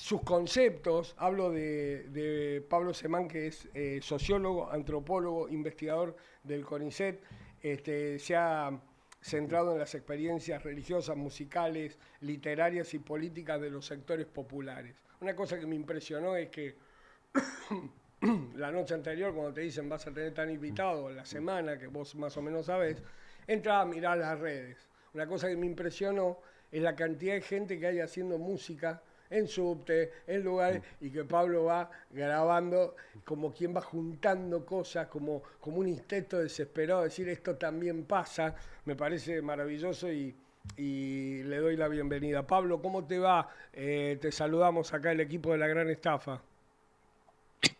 sus conceptos, hablo de Pablo Semán, que es sociólogo, antropólogo, investigador del CONICET, se ha centrado en las experiencias religiosas, musicales, literarias y políticas de los sectores populares. Una cosa que me impresionó es que la noche anterior, cuando te dicen vas a tener tan invitado, la semana que vos más o menos sabés, entra a mirar las redes. Una cosa que me impresionó es la cantidad de gente que hay haciendo música en subte, en lugares, y que Pablo va grabando como quien va juntando cosas, como un intento desesperado de decir esto también pasa. Me parece maravilloso y le doy la bienvenida. Pablo, ¿cómo te va? Te saludamos acá el equipo de La Gran Estafa.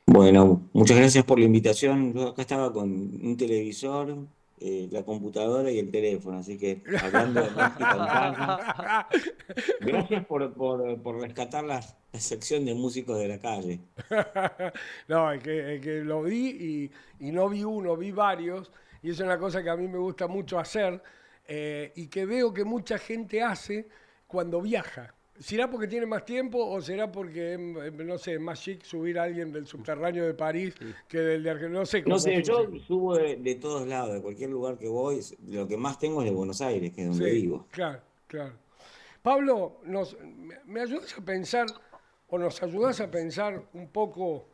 Bueno, muchas gracias por la invitación. Yo acá estaba con un televisor, la computadora y el teléfono, así que hablando de música en casa. Gracias por rescatar la sección de músicos de la calle. No, es que lo vi y no vi uno, vi varios, y es una cosa que a mí me gusta mucho hacer y que veo que mucha gente hace cuando viaja. ¿Será porque tiene más tiempo o será porque, no sé, es más chic subir a alguien del subterráneo de París Sí. que del de Argentina? No sé No cómo sé, yo funciona. subo de todos lados, de cualquier lugar que voy. Lo que más tengo es de Buenos Aires, que es donde Sí, vivo. claro, claro. Pablo, me ayudas a pensar, o nos ayudas a pensar un poco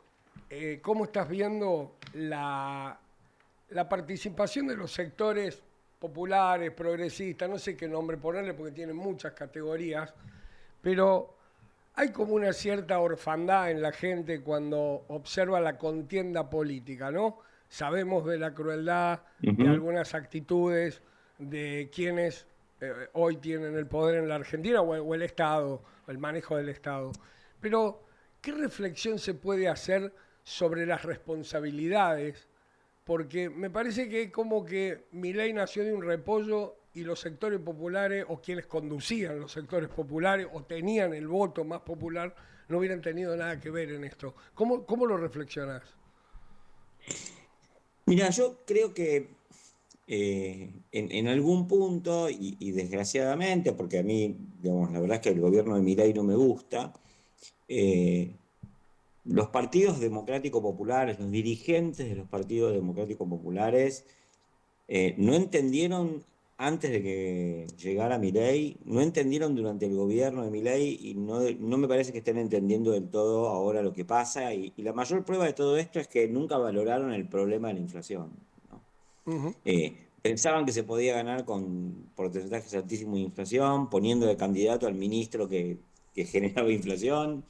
cómo estás viendo la participación de los sectores populares, progresistas, no sé qué nombre ponerle porque tienen muchas categorías, pero hay como una cierta orfandad en la gente cuando observa la contienda política, ¿no? Sabemos de la crueldad, de Ujú. algunas actitudes, de quienes hoy tienen el poder en la Argentina o el Estado, o el manejo del Estado. Pero, ¿qué reflexión se puede hacer sobre las responsabilidades? Porque me parece que como que Milei nació de un repollo y los sectores populares, o quienes conducían los sectores populares, o tenían el voto más popular, no hubieran tenido nada que ver en esto. ¿Cómo lo reflexionás? Mira, yo creo que en algún punto, y desgraciadamente, porque a mí, digamos, la verdad es que el gobierno de Milei no me gusta. eh, los partidos democráticos populares, los dirigentes de los partidos democráticos populares, no entendieron antes de que llegara Milei, no entendieron durante el gobierno de Milei y no me parece que estén entendiendo del todo ahora lo que pasa. Y la mayor prueba de todo esto es que nunca valoraron el problema de la inflación, ¿no? Ujú. Pensaban que se podía ganar con porcentajes altísimos de inflación, poniendo de candidato al ministro que generaba inflación,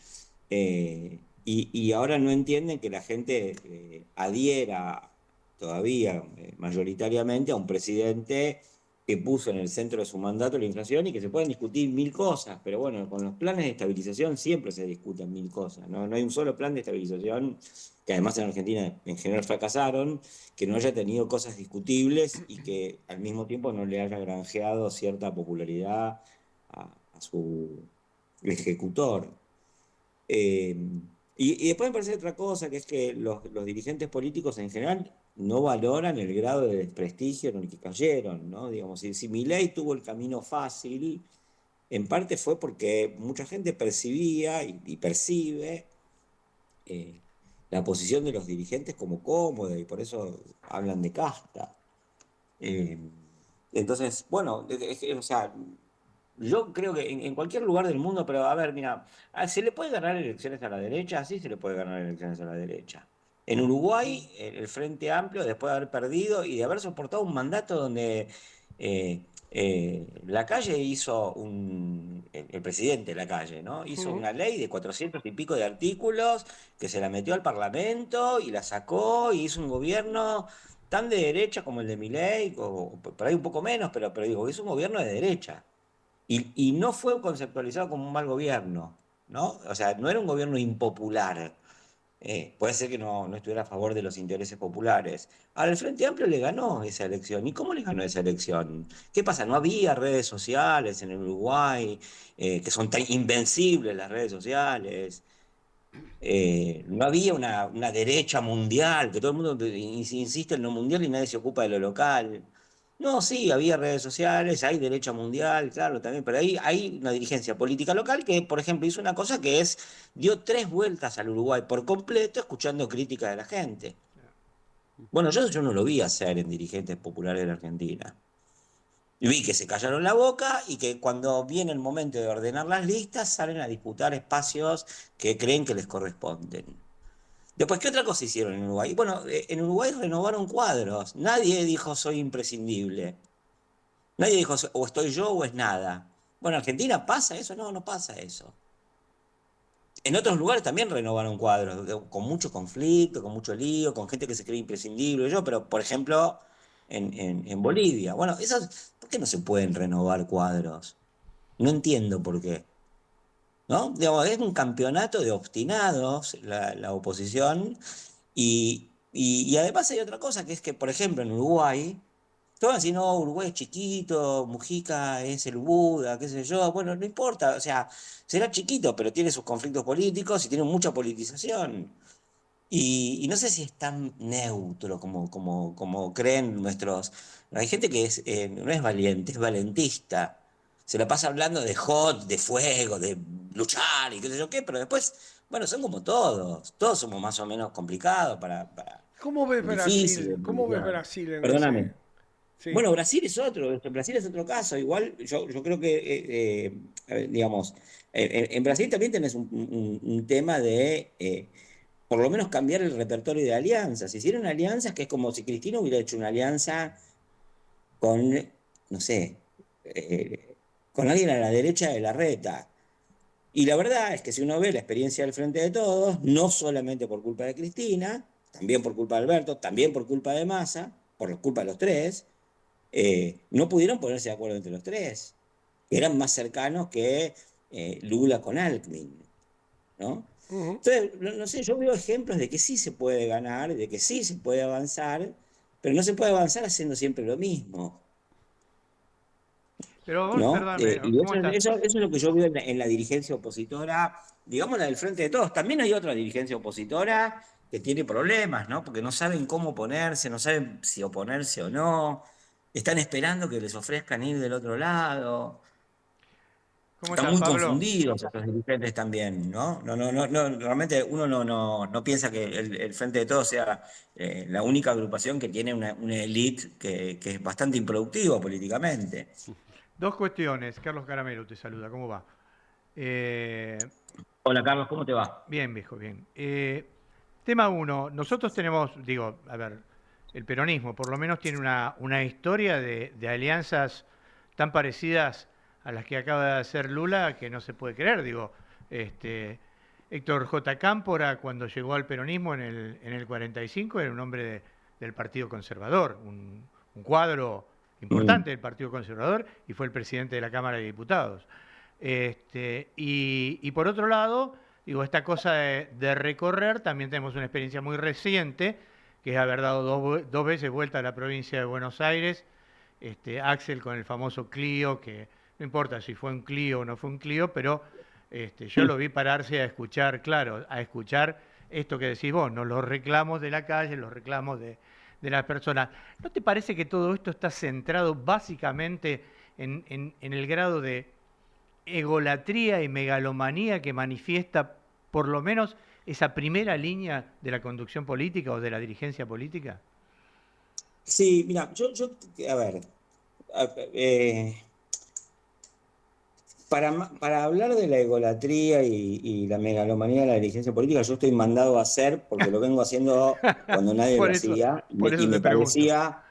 y ahora no entienden que la gente adhiera todavía mayoritariamente a un presidente que puso en el centro de su mandato la inflación y que se pueden discutir mil cosas, pero bueno, con los planes de estabilización siempre se discuten mil cosas, ¿no? No hay un solo plan de estabilización, que además en Argentina en general fracasaron, que no haya tenido cosas discutibles y que al mismo tiempo no le haya granjeado cierta popularidad a su ejecutor. Eh, y después me parece otra cosa, que es que los dirigentes políticos en general no valoran el grado de desprestigio en el que cayeron, ¿no? Digamos, si Milei tuvo el camino fácil, en parte fue porque mucha gente percibía y percibe eh, la posición de los dirigentes como cómoda y por eso hablan de casta. Eh, entonces, bueno, o sea, yo creo que en cualquier lugar del mundo, pero a ver, mira, ¿se le puede ganar elecciones a la derecha? Sí, se le puede ganar elecciones a la derecha. En Uruguay, el Frente Amplio, después de haber perdido y de haber soportado un mandato donde la calle hizo el presidente de la calle, ¿no? Hizo Ujú. una ley de 400 y pico de artículos que se la metió al Parlamento y la sacó y hizo un gobierno tan de derecha como el de Milei, o por ahí un poco menos, pero digo, es un gobierno de derecha. Y no fue conceptualizado como un mal gobierno, ¿no? O sea, no era un gobierno impopular. Puede ser que no estuviera a favor de los intereses populares. Ahora, el Frente Amplio le ganó esa elección. ¿Y cómo le ganó esa elección? ¿Qué pasa? No había redes sociales en el Uruguay, que son tan invencibles las redes sociales. No había una derecha mundial, que todo el mundo insiste en lo mundial y nadie se ocupa de lo local. No, sí, había redes sociales, hay derecha mundial, claro, también, pero ahí hay una dirigencia política local que, por ejemplo, hizo una cosa que es, dio 3 vueltas al Uruguay por completo escuchando críticas de la gente. Bueno, yo no lo vi hacer en dirigentes populares de la Argentina. Y vi que se callaron la boca y que cuando viene el momento de ordenar las listas salen a disputar espacios que creen que les corresponden. Después, ¿qué otra cosa hicieron en Uruguay? Bueno, en Uruguay renovaron cuadros. Nadie dijo soy imprescindible. Nadie dijo o estoy yo o es nada. Bueno, ¿en Argentina pasa eso? No, no pasa eso. En otros lugares también renovaron cuadros, con mucho conflicto, con mucho lío, con gente que se cree imprescindible, yo, pero por ejemplo, en Bolivia. Bueno, ¿por qué no se pueden renovar cuadros? No entiendo por qué. ¿No? Digamos, es un campeonato de obstinados la oposición y además hay otra cosa, que es que, por ejemplo, en Uruguay, todos decir, no, Uruguay es chiquito, Mujica es el Buda, qué sé yo. Bueno, no importa, o sea, será chiquito, pero tiene sus conflictos políticos y tiene mucha politización. Y no sé si es tan neutro como creen nuestros. Hay gente que no es valiente, es valentista. Se la pasa hablando de hot, de fuego, de luchar y qué sé yo qué, pero después, bueno, son como todos. Todos somos más o menos complicados para ¿Cómo ves difíciles. Brasil? ¿Cómo ves Brasil en Perdóname. ese? Sí. Bueno, Brasil es otro caso. Igual yo creo que, a ver, digamos, en Brasil también tenés un tema de, por lo menos cambiar el repertorio de alianzas. Hicieron alianzas que es como si Cristina hubiera hecho una alianza con, no sé, con alguien a la derecha de la reta. Y la verdad es que si uno ve la experiencia del Frente de Todos, no solamente por culpa de Cristina, también por culpa de Alberto, también por culpa de Massa, por culpa de los tres, no pudieron ponerse de acuerdo entre los tres. Eran más cercanos que Lula con Alckmin, ¿no? Ujú. Entonces, no sé, yo veo ejemplos de que sí se puede ganar, de que sí se puede avanzar, pero no se puede avanzar haciendo siempre lo mismo, Pero vos, ¿no? perdóname, Y ¿cómo estás? eso es lo que yo veo en la dirigencia opositora, digamos la del Frente de Todos. También hay otra dirigencia opositora que tiene problemas, ¿no? Porque no saben cómo ponerse, no saben si oponerse o no. Están esperando que les ofrezcan ir del otro lado. ¿Cómo Están estás, muy Pablo? confundidos estos dirigentes también, ¿no? Realmente uno no piensa que el Frente de Todos sea la única agrupación que tiene una élite que es bastante improductiva políticamente. Dos cuestiones. Carlos Caramelo te saluda, ¿cómo va? Eh, Hola Carlos, ¿cómo te va? Bien, viejo, bien. Tema uno, nosotros tenemos, digo, a ver, el peronismo por lo menos tiene una historia de alianzas tan parecidas a las que acaba de hacer Lula que no se puede creer, digo. Este, Héctor J. Cámpora, cuando llegó al peronismo en el 45, era un hombre del Partido Conservador, un cuadro Mm. importante del Partido Conservador y fue el presidente de la Cámara de Diputados. Y por otro lado, digo, esta cosa de recorrer, también tenemos una experiencia muy reciente, que es haber dado dos veces vuelta a la provincia de Buenos Aires, Axel con el famoso Clio, que no importa si fue un Clio o no fue un Clio, pero yo lo vi pararse a escuchar, claro, a escuchar esto que decís vos, ¿no? Los reclamos de la calle, los reclamos de las personas. ¿No te parece que todo esto está centrado básicamente en el grado de egolatría y megalomanía que manifiesta por lo menos esa primera línea de la conducción política o de la dirigencia política? Sí, mira, a ver, eh, para hablar de la egolatría y la megalomanía de la dirigencia política, yo estoy mandado a hacer, porque lo vengo haciendo cuando nadie lo hacía, Por y eso me te pregunto. parecía,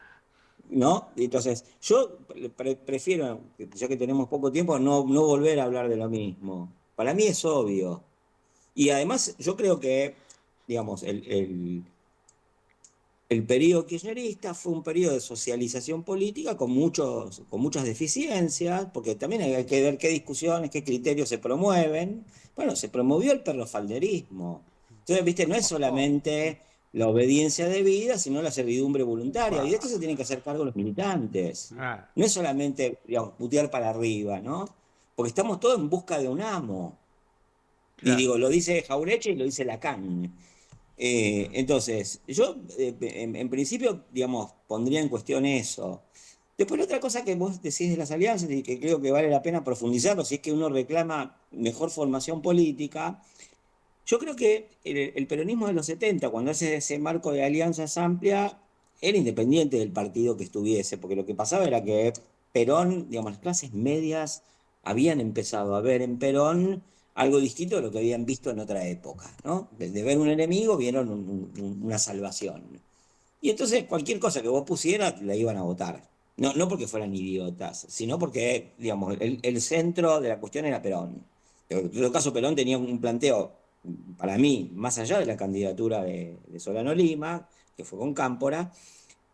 ¿no? Entonces, yo prefiero, ya que tenemos poco tiempo, no volver a hablar de lo mismo. Para mí es obvio. Y además, yo creo que, digamos, el periodo kirchnerista fue un periodo de socialización política con muchas deficiencias, porque también hay que ver qué discusiones, qué criterios se promueven. Bueno, se promovió el perrofalderismo. Entonces, viste, no es solamente la obediencia debida, sino la servidumbre voluntaria. Y de esto se tienen que hacer cargo los militantes. Ah, No es solamente, digamos, putear para arriba, ¿no? Porque estamos todos en busca de un amo. Y claro. digo, lo dice Jaureche y lo dice Lacan. Entonces, yo en principio, digamos, pondría en cuestión eso. Después la otra cosa que vos decís de las alianzas y que creo que vale la pena profundizarlo, si es que uno reclama mejor formación política, yo creo que el peronismo de los 70, cuando hace ese marco de alianzas amplia, era independiente del partido que estuviese, porque lo que pasaba era que Perón, digamos, las clases medias habían empezado a ver en Perón algo distinto de lo que habían visto en otra época, ¿no? De ver un enemigo vieron una salvación. Y entonces cualquier cosa que vos pusieras la iban a votar. No, no porque fueran idiotas, sino porque, digamos, el centro de la cuestión era Perón. En todo caso, Perón tenía un planteo, para mí, más allá de la candidatura de Solano Lima, que fue con Cámpora,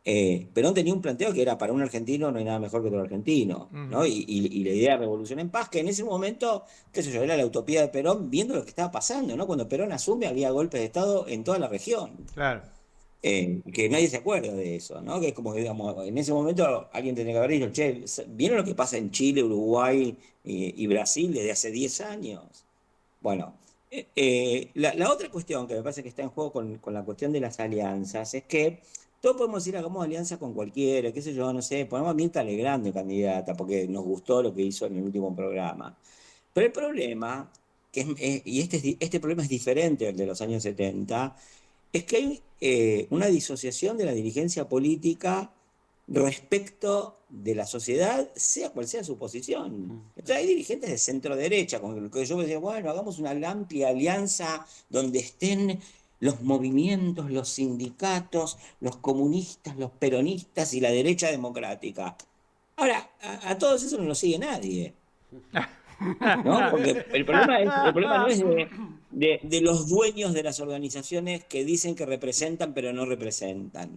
Perón tenía un planteo que era: para un argentino no hay nada mejor que otro argentino, ¿no? Y la idea de revolución en paz, que en ese momento, qué sé yo, era la utopía de Perón viendo lo que estaba pasando, ¿no? Cuando Perón asume había golpes de Estado en toda la región. Claro. Que nadie se acuerda de eso, ¿no? Que es como que, digamos, en ese momento alguien tenía que haber dicho: che, ¿vieron lo que pasa en Chile, Uruguay y Brasil desde hace 10 años? Bueno, la otra cuestión que me parece que está en juego con la cuestión de las alianzas es que todos podemos decir: hagamos alianza con cualquiera, qué sé yo, no sé, ponemos a Mirta Legrand de candidata porque nos gustó lo que hizo en el último programa. Pero el problema, y este problema es diferente al de los años 70, es que hay una disociación de la dirigencia política respecto de la sociedad, sea cual sea su posición. Entonces hay dirigentes de centro derecha, con lo que yo decía: bueno, hagamos una amplia alianza donde estén los movimientos, los sindicatos, los comunistas, los peronistas y la derecha democrática. Ahora, a todos esos no los sigue nadie, ¿no? Porque el problema no es de los dueños de las organizaciones que dicen que representan pero no representan.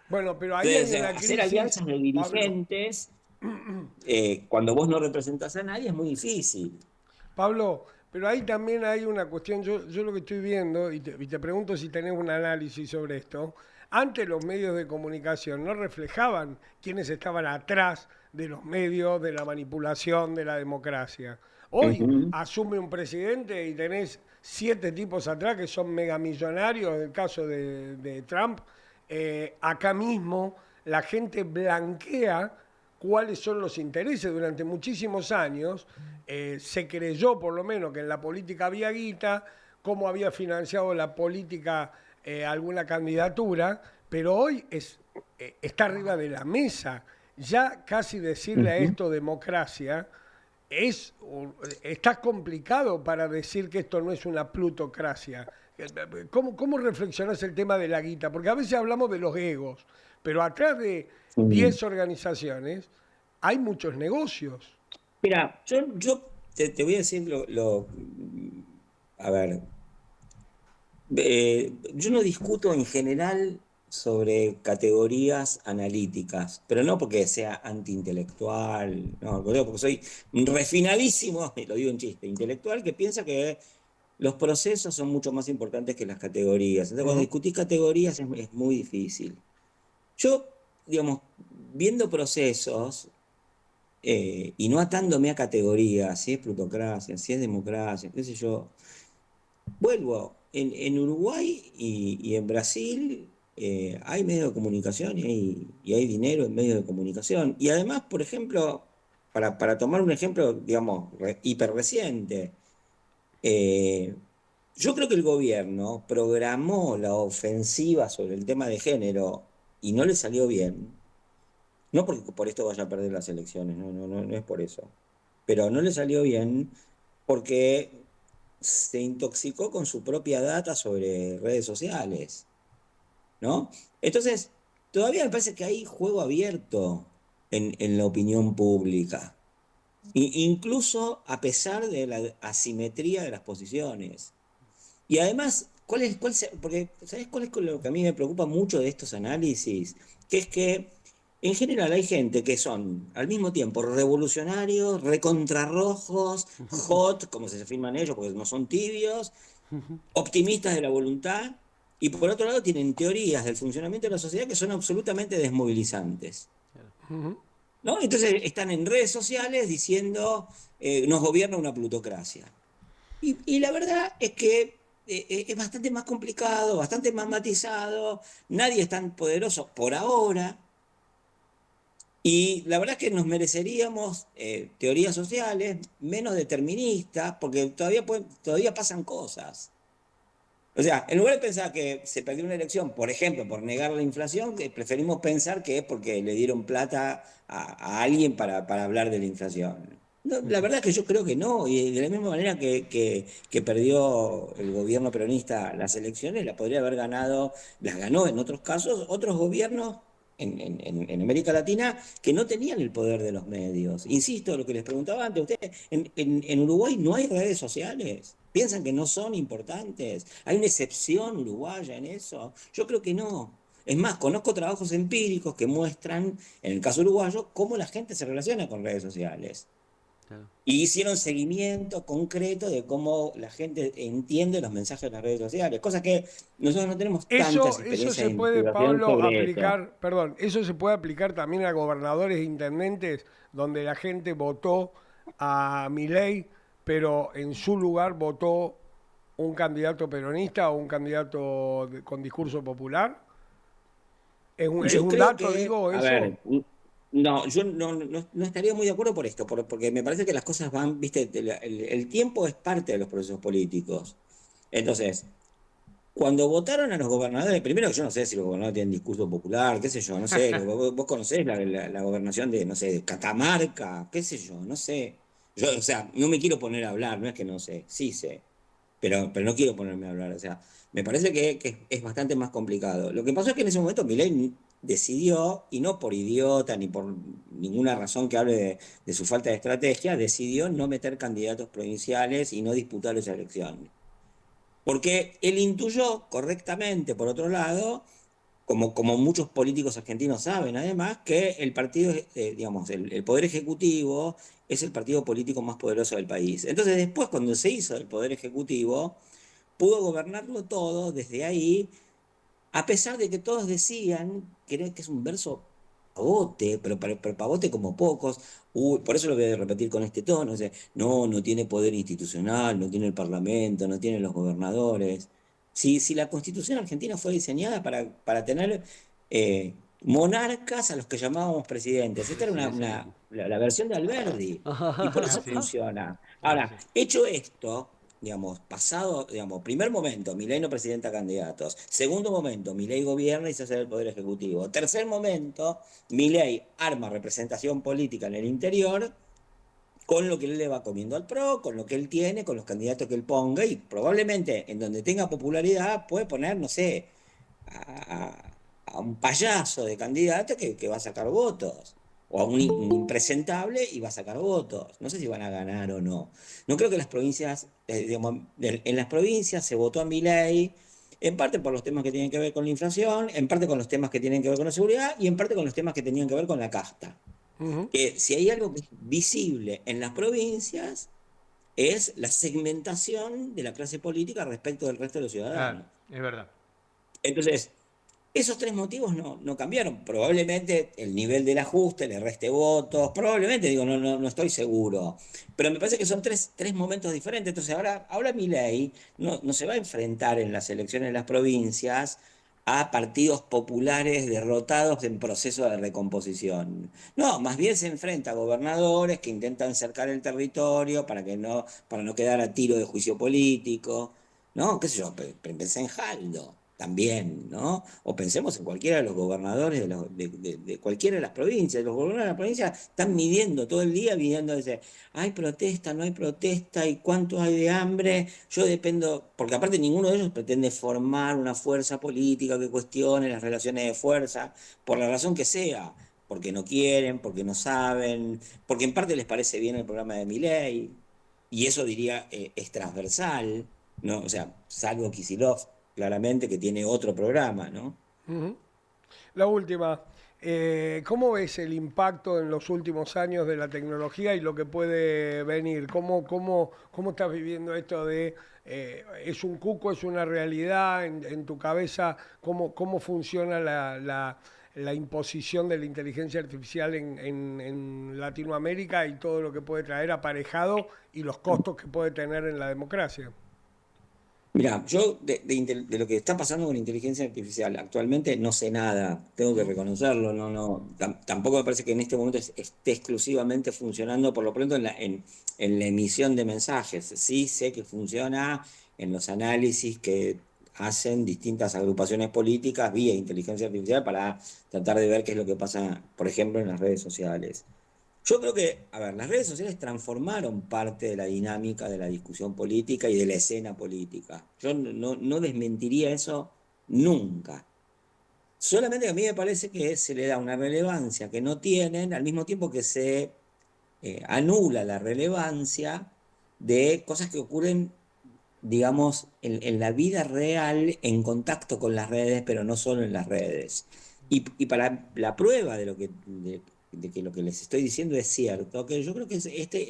Bueno, pero ahí hay Entonces, una hacer crisis, alianzas de Pablo. dirigentes cuando vos no representás a nadie es muy difícil. Pablo, pero ahí también hay una cuestión, yo lo que estoy viendo, y te pregunto si tenés un análisis sobre esto, antes los medios de comunicación no reflejaban quiénes estaban atrás de los medios, de la manipulación, de la democracia. Hoy Ujú. asume un presidente y tenés 7 tipos atrás que son megamillonarios, en el caso de Trump. Acá mismo la gente blanquea cuáles son los intereses. Durante muchísimos años se creyó por lo menos que en la política había guita, cómo había financiado la política alguna candidatura, pero hoy está arriba de la mesa. Ya casi decirle a Ujú. esto democracia está complicado para decir que esto no es una plutocracia. ¿Cómo reflexionás el tema de la guita? Porque a veces hablamos de los egos, pero atrás de Mm. 10 organizaciones hay muchos negocios. Mira, yo te voy a decir a ver, yo no discuto en general sobre categorías analíticas, pero no porque sea antiintelectual, no, lo digo porque soy refinadísimo, y lo digo en chiste, intelectual, que piensa que los procesos son mucho más importantes que las categorías. Entonces, cuando Ujú. discutís categorías es muy difícil. Yo, digamos, viendo procesos y no atándome a categorías, si es plutocracia, si es democracia, qué sé yo, vuelvo. En Uruguay y en Brasil hay medios de comunicación y hay dinero en medios de comunicación. Y además, por ejemplo, para tomar un ejemplo, digamos, hiper reciente, eh, yo creo que el gobierno programó la ofensiva sobre el tema de género y no le salió bien. No porque por esto vaya a perder las elecciones, no, no, no, no es por eso. Pero no le salió bien porque se intoxicó con su propia data sobre redes sociales, ¿no? Entonces, todavía me parece que hay juego abierto en la opinión pública, incluso a pesar de la asimetría de las posiciones. Y además, porque ¿sabes cuál es lo que a mí me preocupa mucho de estos análisis? Que es que en general hay gente que son al mismo tiempo revolucionarios, recontrarrojos, hot, como se afirman ellos, porque no son tibios, optimistas de la voluntad, y por otro lado tienen teorías del funcionamiento de la sociedad que son absolutamente desmovilizantes. ¿No? Entonces están en redes sociales diciendo nos gobierna una plutocracia. Y la verdad es que es bastante más complicado, bastante más matizado, nadie es tan poderoso por ahora Y la verdad es que nos mereceríamos teorías sociales menos deterministas, porque todavía pasan cosas. O sea, en lugar de pensar que se perdió una elección, por ejemplo, por negar la inflación, preferimos pensar que es porque le dieron plata a alguien para hablar de la inflación. No, la verdad es que yo creo que no, y de la misma manera que perdió el gobierno peronista las elecciones, la podría haber ganado, las ganó en otros casos, otros gobiernos en América Latina que no tenían el poder de los medios. Insisto, lo que les preguntaba antes, ustedes, en Uruguay no hay redes sociales. ¿Piensan que no son importantes? ¿Hay una excepción uruguaya en eso? Yo creo que no. Es más, conozco trabajos empíricos que muestran, en el caso uruguayo, cómo la gente se relaciona con redes sociales. Claro. Y hicieron seguimiento concreto de cómo la gente entiende los mensajes de las redes sociales, cosa que nosotros no tenemos tantas Eso experiencias se de puede, investigación Pablo, sobre eso. aplicar, perdón, eso se puede aplicar también a gobernadores e intendentes donde la gente votó a Milei, pero en su lugar votó un candidato peronista o un candidato con discurso popular. Es Yo un creo dato, que, digo, a eso. ver, no, yo no estaría muy de acuerdo por esto, porque me parece que las cosas van, viste, el tiempo es parte de los procesos políticos. Entonces, cuando votaron a los gobernadores, primero que yo no sé si los gobernadores tienen discurso popular, qué sé yo, no sé, vos conocés la gobernación de, no sé, de Catamarca, qué sé yo, no sé. Yo, o sea, no me quiero poner a hablar, no es que no sé, sí sé, pero no quiero ponerme a hablar, o sea, me parece que es bastante más complicado. Lo que pasó es que en ese momento Milei decidió, y no por idiota ni por ninguna razón que hable de su falta de estrategia, decidió no meter candidatos provinciales y no disputar esa elección. Porque él intuyó correctamente, por otro lado, como muchos políticos argentinos saben, además, que el partido, digamos, el Poder Ejecutivo es el partido político más poderoso del país. Entonces, después, cuando se hizo el Poder Ejecutivo, pudo gobernarlo todo desde ahí, a pesar de que todos decían, creo que es un verso pavote, pero pavote como pocos. Uy, por eso lo voy a repetir con este tono. O sea, no tiene poder institucional, no tiene el Parlamento, no tiene los gobernadores. Si la Constitución argentina fue diseñada para tener monarcas a los que llamábamos presidentes. Esta era Sí, sí. la versión de Alberdi. Y por eso Así, funciona. Ahora, así. hecho esto, digamos, pasado, digamos, primer momento, Milei no presenta candidatos. Segundo momento, Milei gobierna y se hace el Poder Ejecutivo. Tercer momento, Milei arma representación política en el interior con lo que él le va comiendo al PRO, con lo que él tiene, con los candidatos que él ponga y probablemente en donde tenga popularidad puede poner, no sé, a un payaso de candidato que va a sacar votos. O a un impresentable y va a sacar votos. No sé si van a ganar o no. No creo que las provincias, digamos, en las provincias se votó a Milei, en parte por los temas que tienen que ver con la inflación, en parte con los temas que tienen que ver con la seguridad y en parte con los temas que tenían que ver con la casta. Ujú. Que si hay algo que es visible en las provincias es la segmentación de la clase política respecto del resto de los Claro, ciudadanos. es verdad. Entonces, esos tres motivos no cambiaron. Probablemente el nivel del ajuste le reste votos, probablemente, digo, no estoy seguro. Pero me parece que son tres momentos diferentes. Entonces, ahora Milei no se va a enfrentar en las elecciones de las provincias a partidos populares derrotados en proceso de recomposición. No, más bien se enfrenta a gobernadores que intentan cercar el territorio para no quedar a tiro de juicio político. ¿No? ¿Qué sé yo? Pensé en Jaldo también, ¿no? O pensemos en cualquiera de los gobernadores de cualquiera de las provincias. Los gobernadores de las provincias están midiendo todo el día, midiendo, dice, hay protesta, no hay protesta, y cuánto hay de hambre. Yo dependo, porque aparte ninguno de ellos pretende formar una fuerza política que cuestione las relaciones de fuerza, por la razón que sea. Porque no quieren, porque no saben, porque en parte les parece bien el programa de Milei, y eso diría es transversal, ¿no? O sea, salvo Kicillof, claramente, que tiene otro programa, ¿no? Ujú. La última, ¿cómo ves el impacto en los últimos años de la tecnología y lo que puede venir? ¿Cómo estás viviendo esto de, es un cuco, es una realidad en tu cabeza? ¿Cómo funciona la imposición de la inteligencia artificial en Latinoamérica y todo lo que puede traer aparejado y los costos que puede tener en la democracia? Mira, yo de lo que está pasando con la inteligencia artificial actualmente no sé nada, tengo que reconocerlo, tampoco me parece que en este momento esté exclusivamente funcionando, por lo pronto en la emisión de mensajes. Sí sé que funciona en los análisis que hacen distintas agrupaciones políticas vía inteligencia artificial para tratar de ver qué es lo que pasa, por ejemplo, en las redes sociales. Yo creo que, a ver, las redes sociales transformaron parte de la dinámica de la discusión política y de la escena política. Yo no desmentiría eso nunca. Solamente que a mí me parece que se le da una relevancia que no tienen, al mismo tiempo que se anula la relevancia de cosas que ocurren, digamos, en la vida real, en contacto con las redes, pero no solo en las redes. Y para la prueba de que lo que les estoy diciendo es cierto, que yo creo que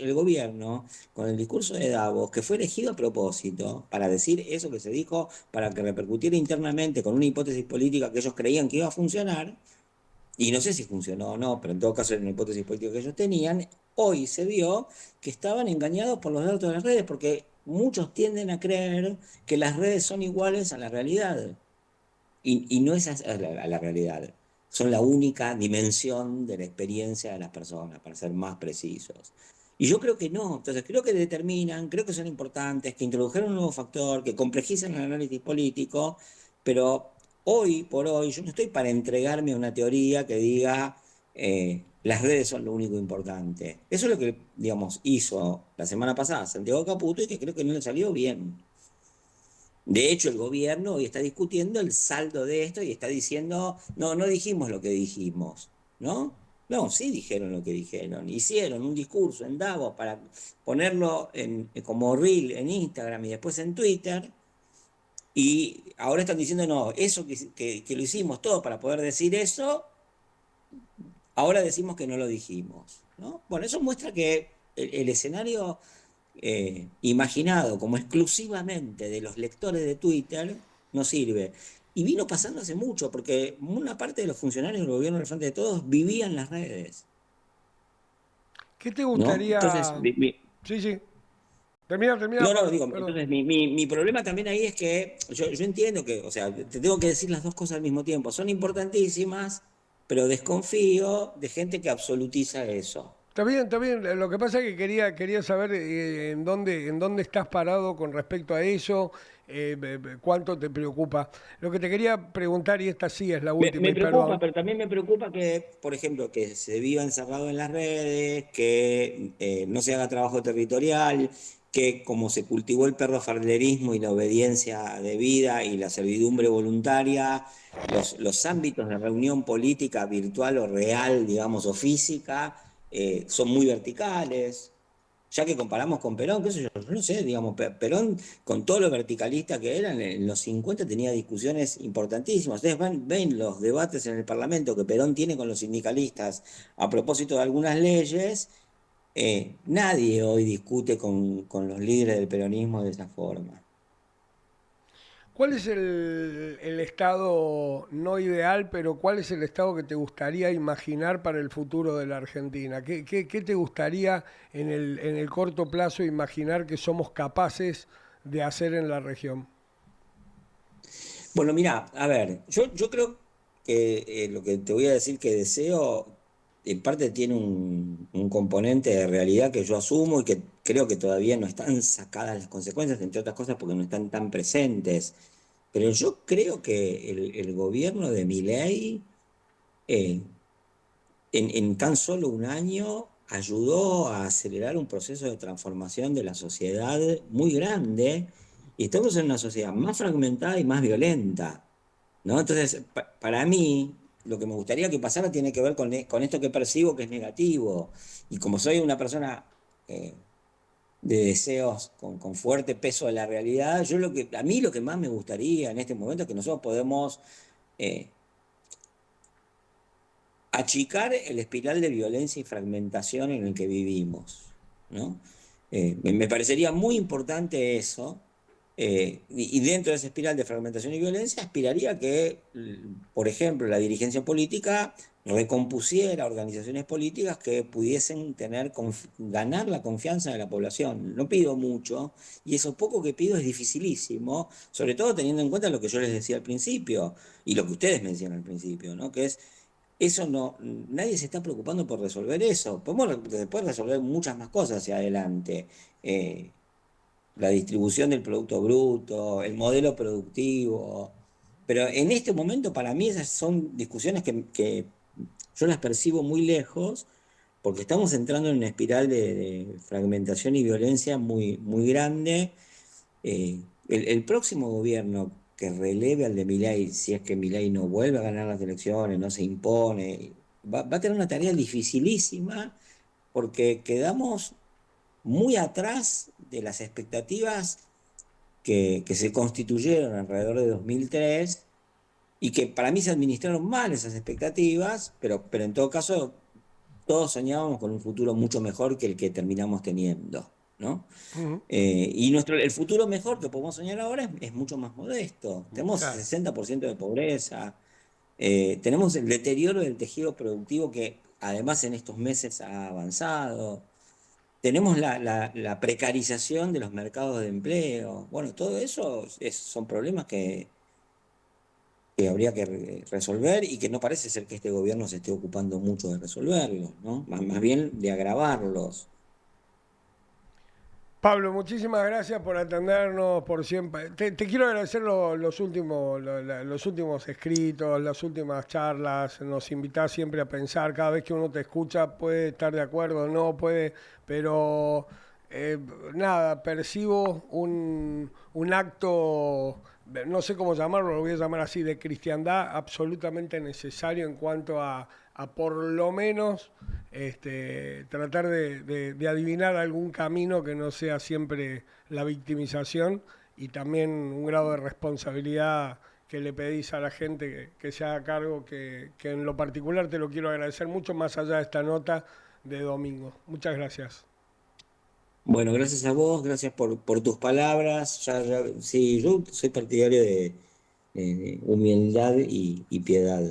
el gobierno, con el discurso de Davos, que fue elegido a propósito para decir eso que se dijo, para que repercutiera internamente con una hipótesis política que ellos creían que iba a funcionar, y no sé si funcionó o no, pero en todo caso era una hipótesis política que ellos tenían, hoy se vio que estaban engañados por los datos de las redes, porque muchos tienden a creer que las redes son iguales a la realidad, y no es a la realidad. Son la única dimensión de la experiencia de las personas, para ser más precisos. Y yo creo que no, entonces creo que determinan, creo que son importantes, que introdujeron un nuevo factor, que complejizan el análisis político, pero hoy por hoy yo no estoy para entregarme a una teoría que diga las redes son lo único importante. Eso es lo que, digamos, hizo la semana pasada Santiago Caputo y que creo que no le salió bien. De hecho, el gobierno hoy está discutiendo el saldo de esto y está diciendo, no dijimos lo que dijimos, ¿no? No, sí dijeron lo que dijeron. Hicieron un discurso en Davos para ponerlo como reel en Instagram y después en Twitter. Y ahora están diciendo, no, eso que lo hicimos todo para poder decir eso, ahora decimos que no lo dijimos, ¿no? Bueno, eso muestra que el escenario imaginado como exclusivamente de los lectores de Twitter no sirve. Y vino pasando hace mucho, porque una parte de los funcionarios del gobierno del Frente de Todos vivían las redes, ¿Qué te ¿no? Entonces, gustaría? Sí, sí. Termina, no, Pablo, digo, perdón. entonces mi problema también ahí es que yo entiendo que, o sea, te tengo que decir las dos cosas al mismo tiempo, son importantísimas, pero desconfío de gente que absolutiza eso. Está bien, está bien. Lo que pasa es que quería saber en dónde estás parado con respecto a eso, cuánto te preocupa. Lo que te quería preguntar, y esta sí es la última, Me y preocupa, perdón. pero también me preocupa que, por ejemplo, que se viva encerrado en las redes, que no se haga trabajo territorial, que como se cultivó el perro-farlerismo y la obediencia debida y la servidumbre voluntaria, los ámbitos de reunión política virtual o real, digamos, o física, son muy verticales. Ya que comparamos con Perón, qué sé yo no sé, digamos, Perón, con todo lo verticalista que era, en los 50 tenía discusiones importantísimas. Ustedes ven los debates en el Parlamento que Perón tiene con los sindicalistas a propósito de algunas leyes. Nadie hoy discute con los líderes del peronismo de esa forma. ¿Cuál es el estado no ideal, pero cuál es el estado que te gustaría imaginar para el futuro de la Argentina? ¿Qué te gustaría en el corto plazo imaginar que somos capaces de hacer en la región? Bueno, mira, a ver, yo creo que lo que te voy a decir que deseo, en parte tiene un componente de realidad que yo asumo y que creo que todavía no están sacadas las consecuencias, entre otras cosas porque no están tan presentes. Pero yo creo que el gobierno de Milei, eh, en tan solo un año, ayudó a acelerar un proceso de transformación de la sociedad muy grande, y estamos en una sociedad más fragmentada y más violenta, ¿no? Entonces, para mí, lo que me gustaría que pasara tiene que ver con esto que percibo que es negativo. Y como soy una persona de deseos con fuerte peso de la realidad, a mí lo que más me gustaría en este momento es que nosotros podemos eh, achicar el espiral de violencia y fragmentación en el que vivimos, ¿no? Me parecería muy importante eso, y dentro de esa espiral de fragmentación y violencia aspiraría a que, por ejemplo, la dirigencia política recompusiera organizaciones políticas que pudiesen ganar la confianza de la población. No pido mucho, y eso poco que pido es dificilísimo, sobre todo teniendo en cuenta lo que yo les decía al principio, y lo que ustedes mencionan al principio, ¿no? Que es, eso no, nadie se está preocupando por resolver eso. Podemos después resolver muchas más cosas hacia adelante. La distribución del Producto Bruto, el modelo productivo. Pero en este momento, para mí, esas son discusiones que yo las percibo muy lejos, porque estamos entrando en una espiral de fragmentación y violencia muy, muy grande. El próximo gobierno que releve al de Milei, si es que Milei no vuelve a ganar las elecciones, no se impone, va a tener una tarea dificilísima, porque quedamos muy atrás de las expectativas que se constituyeron alrededor de 2003 y que para mí se administraron mal esas expectativas, pero en todo caso todos soñábamos con un futuro mucho mejor que el que terminamos teniendo, ¿no? Ujú. Y el futuro mejor que podemos soñar ahora es mucho más modesto. Tenemos Claro. 60% de pobreza, tenemos el deterioro del tejido productivo que además en estos meses ha avanzado. Tenemos la precarización de los mercados de empleo. Bueno, todo eso son problemas que habría que resolver y que no parece ser que este gobierno se esté ocupando mucho de resolverlos, ¿no? Más bien de agravarlos. Pablo, muchísimas gracias por atendernos, por siempre. Te quiero agradecer los últimos escritos, las últimas charlas. Nos invitás siempre a pensar. Cada vez que uno te escucha puede estar de acuerdo o no, puede, pero nada, percibo un acto, no sé cómo llamarlo, lo voy a llamar así, de cristiandad absolutamente necesario en cuanto a por lo menos tratar de adivinar algún camino que no sea siempre la victimización y también un grado de responsabilidad que le pedís a la gente que se haga cargo, que en lo particular te lo quiero agradecer mucho más allá de esta nota de domingo. Muchas gracias. Bueno, gracias a vos, gracias por tus palabras. Sí, yo soy partidario de humildad y piedad.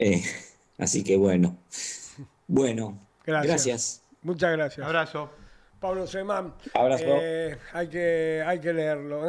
Eh, Así que bueno, Gracias. gracias. Muchas Un gracias. abrazo. Pablo Semán, Abrazo. hay que leerlo.